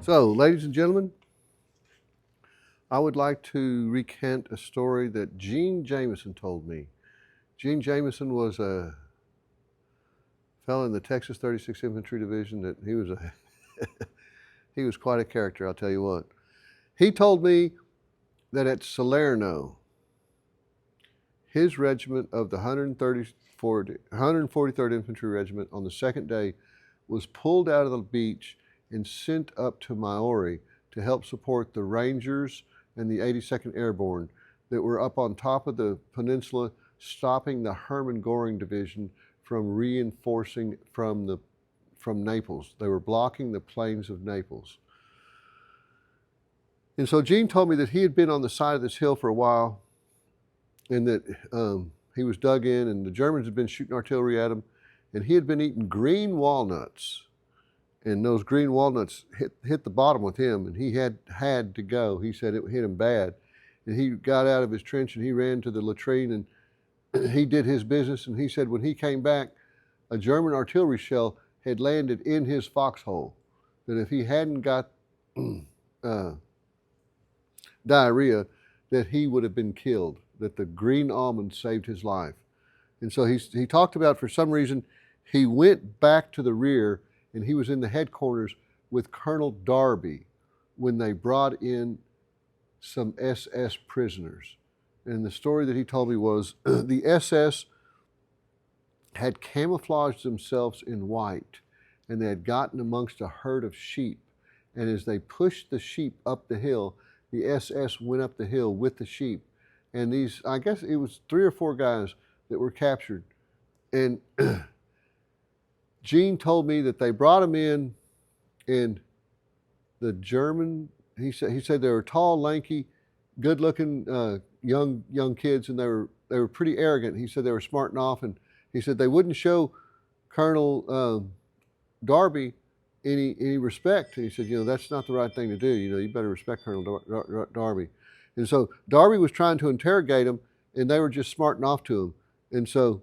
So, ladies and gentlemen, I would like to recant a story that Gene Jameson told me. Gene Jameson was a fellow in the Texas 36th Infantry Division that he was quite a character, I'll tell you what. He told me that at Salerno, his regiment of the 143rd Infantry Regiment on the second day was pulled out of the beach and sent up to Maori to help support the Rangers and the 82nd Airborne that were up on top of the peninsula, stopping the Hermann Göring Division from reinforcing from Naples. They were blocking the plains of Naples. And so Gene told me that he had been on the side of this hill for a while, and that he was dug in, and the Germans had been shooting artillery at him, and he had been eating green walnuts. And those green walnuts hit the bottom with him, and he had to go. He said it hit him bad. And he got out of his trench and he ran to the latrine and he did his business. And he said when he came back, a German artillery shell had landed in his foxhole. That if he hadn't got diarrhea, that he would have been killed. That the green almond saved his life. And so he talked about, for some reason, he went back to the rear, and he was in the headquarters with Colonel Darby when they brought in some SS prisoners. And the story that he told me was the SS had camouflaged themselves in white, and they had gotten amongst a herd of sheep. And as they pushed the sheep up the hill, the SS went up the hill with the sheep. And these, I guess it was 3 or 4 guys that were captured. And Gene told me that they brought him in, and the German, he said they were tall, lanky, good-looking young kids, and they were pretty arrogant. He said they were smarting off, and he said they wouldn't show Colonel Darby any respect. And he said, that's not the right thing to do. You better respect Colonel Darby. And so Darby was trying to interrogate him, and they were just smarting off to him. And so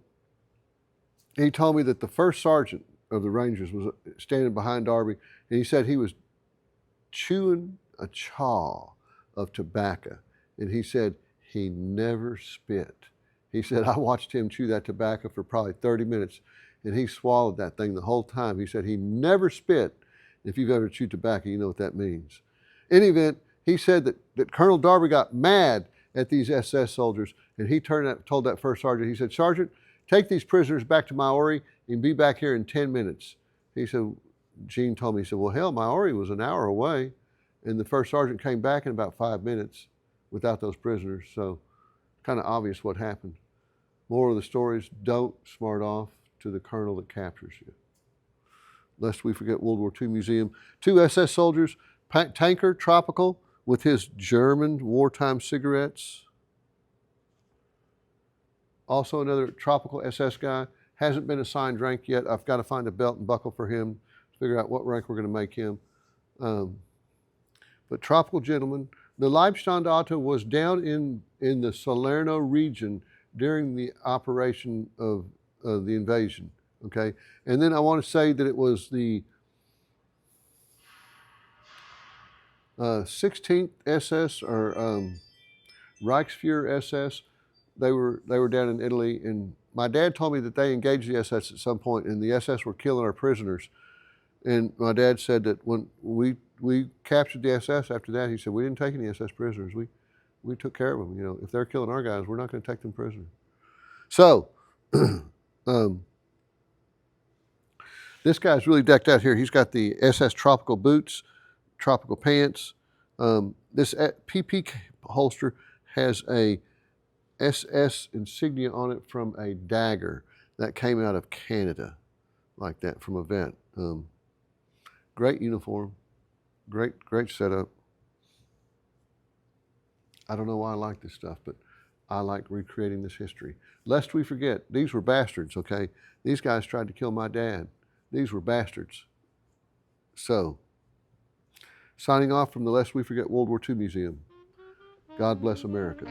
he told me that the first sergeant of the Rangers was standing behind Darby, and he said he was chewing a chaw of tobacco. And he said he never spit. He said, I watched him chew that tobacco for probably 30 minutes, and he swallowed that thing the whole time. He said he never spit. If you've ever chewed tobacco, you know what that means. In any event, he said that Colonel Darby got mad at these SS soldiers, and he told that first sergeant, he said, Sergeant, take these prisoners back to Maori and be back here in 10 minutes. He said, Gene told me, he said, well, hell, Maori was an hour away. And the first sergeant came back in about 5 minutes without those prisoners. So kind of obvious what happened. Moral of the story is don't smart off to the colonel that captures you. Lest we forget World War II Museum. 2 SS soldiers, tanker, tropical, with his German wartime cigarettes. Also another tropical SS guy, hasn't been assigned rank yet. I've got to find a belt and buckle for him, figure out what rank we're going to make him. But tropical gentleman. The Leibstandarte was down in the Salerno region during the operation of the invasion, okay? And then I want to say that it was the 16th SS or Reichsfuhrer SS. They were down in Italy, and my dad told me that they engaged the SS at some point, and the SS were killing our prisoners. And my dad said that when we captured the SS after that, he said, we didn't take any SS prisoners. We took care of them. If they're killing our guys, we're not going to take them prisoners. So, this guy's really decked out here. He's got the SS tropical boots, tropical pants. This PP holster has a SS insignia on it from a dagger that came out of Canada, like that, from a vet. Great uniform, great setup. I don't know why I like this stuff, but I like recreating this history. Lest we forget, these were bastards, okay? These guys tried to kill my dad. These were bastards. So, signing off from the Lest We Forget World War II Museum. God bless America.